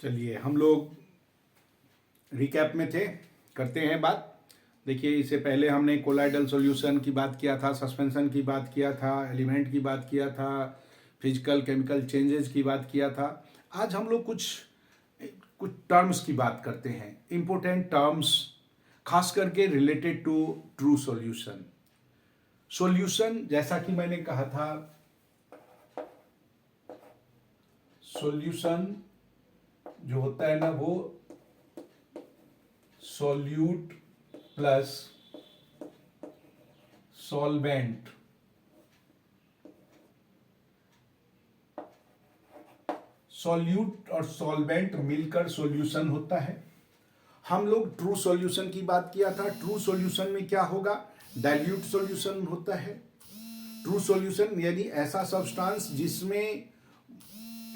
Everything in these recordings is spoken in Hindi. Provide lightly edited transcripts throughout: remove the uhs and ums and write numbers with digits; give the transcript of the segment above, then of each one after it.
चलिए हम लोग रिकैप में थे, करते हैं बात। देखिए इससे पहले हमने कोलाइडल सॉल्यूशन की बात किया था, सस्पेंशन की बात किया था, एलिमेंट की बात किया था, फिजिकल केमिकल चेंजेस की बात किया था। आज हम लोग कुछ कुछ टर्म्स की बात करते हैं, इंपॉर्टेंट टर्म्स, खास करके related to true solution. Solution जैसा कि मैंने कहा था, सॉल्यूशन जो होता है ना वो सॉल्यूट प्लस सॉल्वेंट, सॉल्यूट और सॉल्वेंट मिलकर सॉल्यूशन होता है। हम लोग ट्रू सॉल्यूशन की बात किया था। ट्रू सॉल्यूशन में क्या होगा? डाइल्यूट सॉल्यूशन होता है। ट्रू सॉल्यूशन यानी ऐसा सब्सटेंस जिसमें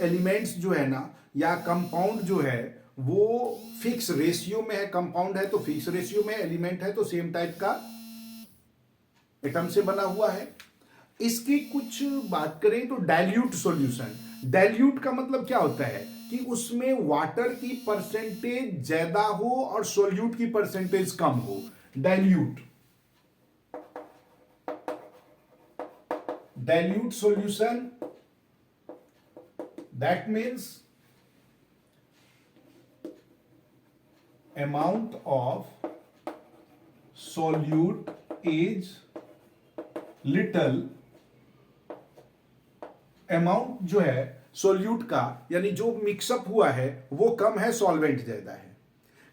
एलिमेंट्स जो है ना या कंपाउंड जो है वो फिक्स रेशियो में है। कंपाउंड है तो फिक्स रेशियो में, एलिमेंट है तो सेम टाइप का एटम से बना हुआ है। इसकी कुछ बात करें तो डाइल्यूट सॉल्यूशन, डाइल्यूट का मतलब क्या होता है कि उसमें वाटर की परसेंटेज ज्यादा हो और सॉल्यूट की परसेंटेज कम हो। Dilute, dilute solution that means amount of solute is little, amount जो है सोल्यूट का यानी जो मिक्सअप हुआ है वो कम है, सॉल्वेंट ज्यादा है।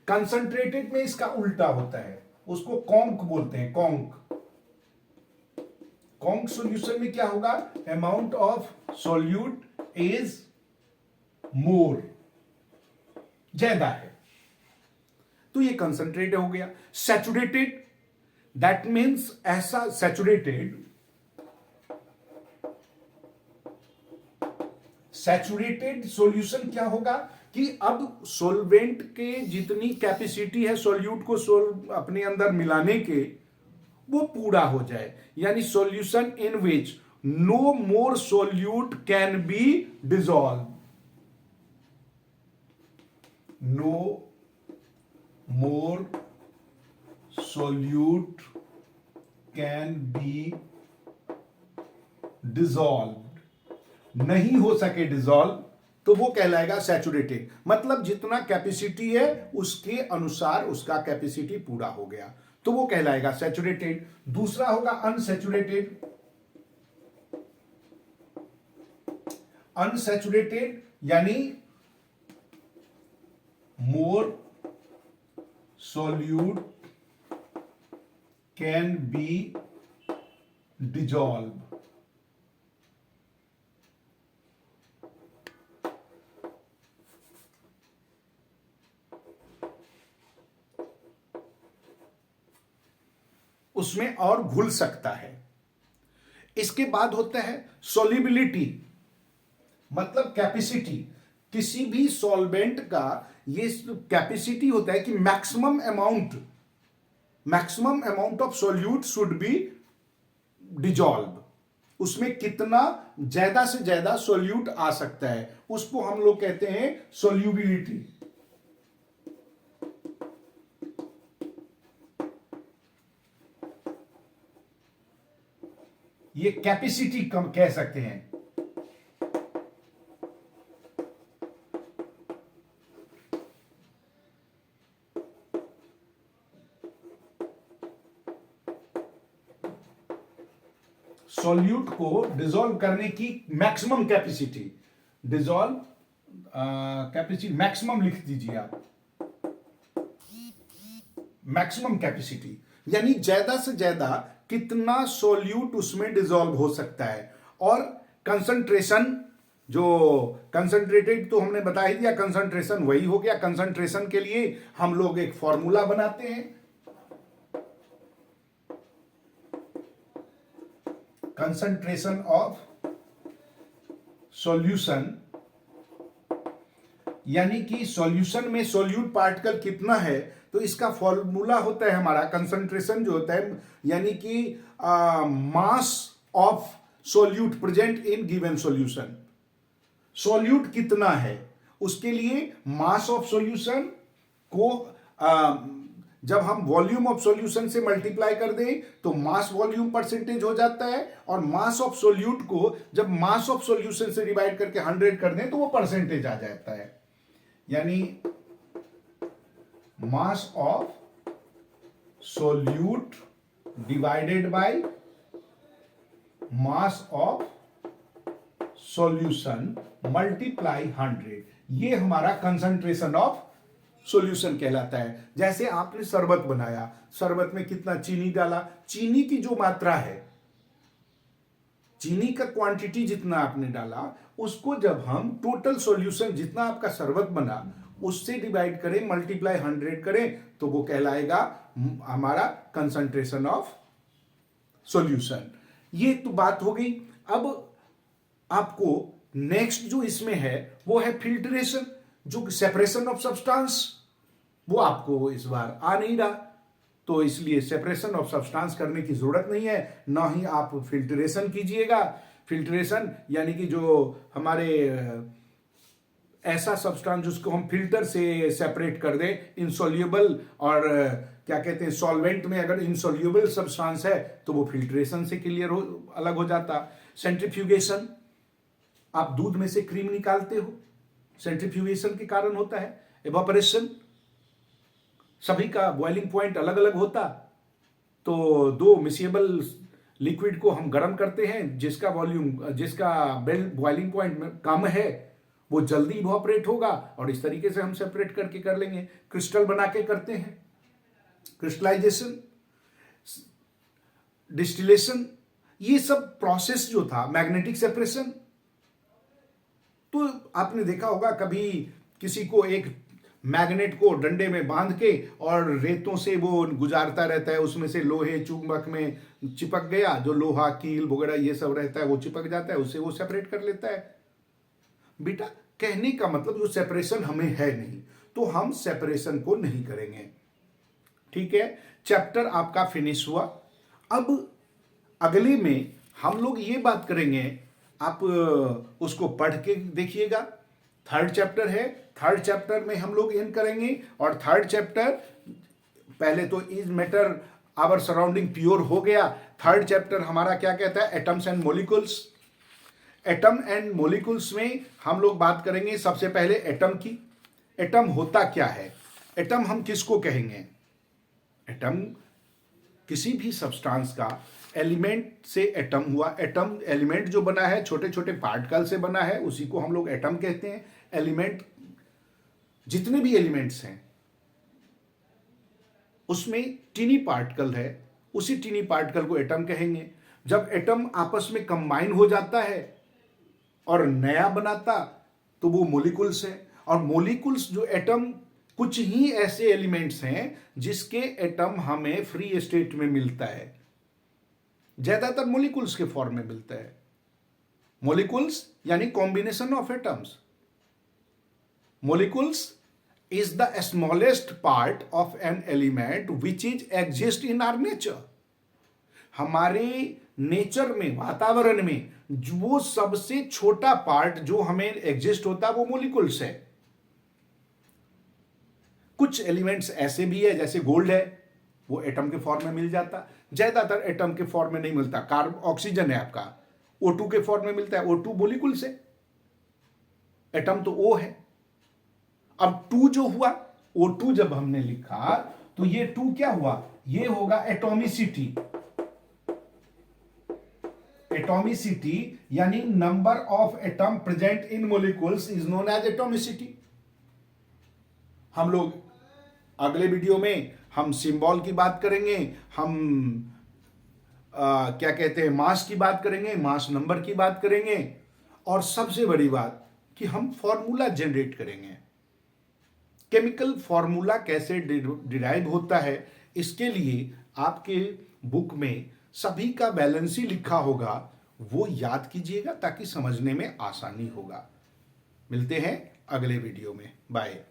कंसंट्रेटेड में इसका उल्टा होता है, उसको कॉन्क बोलते हैं। कॉन्क, कॉन्क सॉल्यूशन में क्या होगा? Amount of solute is more, ज्यादा है, तो ये कंसंट्रेटेड हो गया। सैचुरेटेड, दैट मीन्स ऐसा सैचुरेटेड, सैचुरेटेड सॉल्यूशन क्या होगा कि अब सॉल्वेंट के जितनी कैपेसिटी है सॉल्यूट को अपने अंदर मिलाने के, वो पूरा हो जाए। यानी solution in which no more solute can be dissolve, no more solute can be dissolved, नहीं हो सके डिसॉल्व तो वो कहलाएगा सैचुरेटेड। मतलब जितना कैपेसिटी है उसके अनुसार उसका कैपेसिटी पूरा हो गया तो वो कहलाएगा सैचुरेटेड। दूसरा होगा अनसैचुरेटेड। अनसैचुरेटेड यानी more solute can be dissolved, उसमें और घुल सकता है। इसके बाद होता है सॉल्युबिलिटी, मतलब कैपेसिटी। किसी भी सॉल्वेंट का ये कैपेसिटी होता है कि maximum amount of solute should be dissolve, उसमें कितना ज्यादा से ज्यादा सॉल्यूट आ सकता है उसको हम लोग कहते हैं सॉल्युबिलिटी। ये कैपेसिटी कम कह सकते हैं। सॉल्यूट को डिसॉल्व करने की maximum capacity, dissolve capacity maximum लिख दीजिए आप, मैक्सिमम कैपेसिटी यानी ज्यादा से ज्यादा कितना सॉल्यूट उसमें डिसॉल्व हो सकता है। और कंसंट्रेशन, जो कंसंट्रेटेड तो हमने बता ही दिया, कंसंट्रेशन वही हो गया। कंसंट्रेशन के लिए हम लोग एक फॉर्मूला बनाते हैं, कंसंट्रेशन ऑफ सॉल्यूशन, यानी कि सॉल्यूशन में सॉल्यूट पार्टिकल कितना है तो इसका फॉर्मूला होता है हमारा कंसंट्रेशन जो होता है, यानी कि mass of solute present in given solution. Solute कितना है उसके लिए मास ऑफ सॉल्यूशन को जब हम वॉल्यूम ऑफ सॉल्यूशन से मल्टीप्लाई कर दें तो मास वॉल्यूम परसेंटेज हो जाता है, और मास ऑफ सोल्यूट को जब मास ऑफ सॉल्यूशन से डिवाइड करके 100 कर दें तो वो परसेंटेज आ जाता है। यानी mass of solute divided by mass of solution multiply 100, ये हमारा कंसंट्रेशन ऑफ सॉल्यूशन कहलाता है। जैसे आपने शरबत बनाया, शरबत में कितना चीनी डाला, चीनी की जो मात्रा है, चीनी का क्वांटिटी जितना आपने डाला, उसको जब हम टोटल सॉल्यूशन जितना आपका शरबत बना उससे डिवाइड करें, मल्टीप्लाई 100 करें, तो वो कहलाएगा हमारा कंसंट्रेशन ऑफ सॉल्यूशन। ये तो बात हो गई। अब आपको नेक्स्ट जो इसमें है वो है फिल्ट्रेशन, जो सेपरेशन ऑफ सब्सटेंस, वो आपको इस बार आ नहीं रहा, तो इसलिए सेपरेशन ऑफ सब्सटेंस करने की जरूरत नहीं है, ना ही आप फिल्ट्रेशन कीजिएगा। फिल्ट्रेशन यानी कि जो हमारे ऐसा सब्सटेंस जिसको हम फिल्टर से सेपरेट कर दें, इनसॉल्युबल और क्या कहते हैं सॉल्वेंट में अगर इनसॉल्युबल सब्सटेंस है तो वो फिल्ट्रेशन से क्लियर हो, अलग हो जाता। सेंट्रीफ्यूगेशन, आप दूध में से क्रीम निकालते हो, सेंट्रीफ्यूगेशन के कारण होता है। इवापोरेशन, सभी का बॉइलिंग पॉइंट अलग अलग होता, तो दो मिसिएबल लिक्विड को हम गर्म करते हैं, जिसका वॉल्यूम, जिसका बॉइलिंग पॉइंट कम है वो जल्दी इवापोरेट होगा, और इस तरीके से हम सेपरेट करके कर लेंगे। क्रिस्टल बना के करते हैं, क्रिस्टलाइजेशन, डिस्टिलेशन, ये सब प्रोसेस जो था। मैग्नेटिक सेपरेशन, तो आपने देखा होगा कभी किसी को एक मैग्नेट को डंडे में बांध के और रेतों से वो गुजारता रहता है, उसमें से लोहे चुंबक में चिपक गया, जो लोहा कील वगैरह ये सब रहता है वो चिपक जाता है, उससे वो सेपरेट कर लेता है। बेटा कहने का मतलब जो सेपरेशन हमें है नहीं, तो हम सेपरेशन को नहीं करेंगे। ठीक है, चैप्टर आपका फिनिश हुआ। अब अगले में हम लोग ये बात करेंगे, आप उसको पढ़ के देखिएगा। थर्ड चैप्टर है, थर्ड चैप्टर में हम लोग एंड करेंगे, और थर्ड चैप्टर पहले तो is matter our surrounding pure हो गया। थर्ड चैप्टर हमारा क्या कहता है, atoms and molecules. Atom and molecules में हम लोग बात करेंगे सबसे पहले एटम की। एटम होता क्या है, एटम हम किसको कहेंगे? एटम किसी भी सब्सटेंस का एलिमेंट से एटम हुआ। एटम एलिमेंट जो बना है छोटे छोटे पार्टिकल से बना है, उसी को हम लोग एटम कहते हैं। एलिमेंट, जितने भी एलिमेंट्स हैं उसमें टिनी पार्टिकल है, उसी टिनी पार्टिकल को एटम कहेंगे। जब एटम आपस में कंबाइन हो जाता है और नया बनाता तो वो मॉलिक्यूल्स है। और मॉलिक्यूल्स जो एटम, कुछ ही ऐसे एलिमेंट्स हैं जिसके एटम हमें फ्री स्टेट में मिलता है, ज्यादातर मॉलिक्यूल्स के फॉर्म में मिलता है। मॉलिक्यूल्स यानी combination of atoms. Molecules is the smallest part of an element which is exist in our nature. हमारे नेचर में, वातावरण में वो सबसे छोटा पार्ट जो हमें एग्जिस्ट होता है वो मॉलिक्यूल्स है। कुछ एलिमेंट्स ऐसे भी है, जैसे गोल्ड है, वो एटम के फॉर्म में मिल जाता, ज्यादातर एटम के फॉर्म में नहीं मिलता। कार्बन, ऑक्सीजन है आपका, O2 के फॉर्म में मिलता है, O2 मॉलिक्यूल से, एटम तो O है। अब 2 जो हुआ, O2 जब हमने लिखा तो ये 2 क्या हुआ, ये होगा एटॉमिसिटी। एटॉमिसिटी यानी number of atom present in molecules is known as atomicity. हम लोग अगले वीडियो में हम सिंबल की बात करेंगे, हम क्या कहते हैं मास की बात करेंगे, मास नंबर की बात करेंगे, और सबसे बड़ी बात कि हम फॉर्मूला जनरेट करेंगे। केमिकल फॉर्मूला कैसे डिराइव होता है, इसके लिए आपके बुक में सभी का बैलेंस ही लिखा होगा, वो याद कीजिएगा ताकि समझने में आसानी होगा। मिलते हैं अगले वीडियो में, बाय।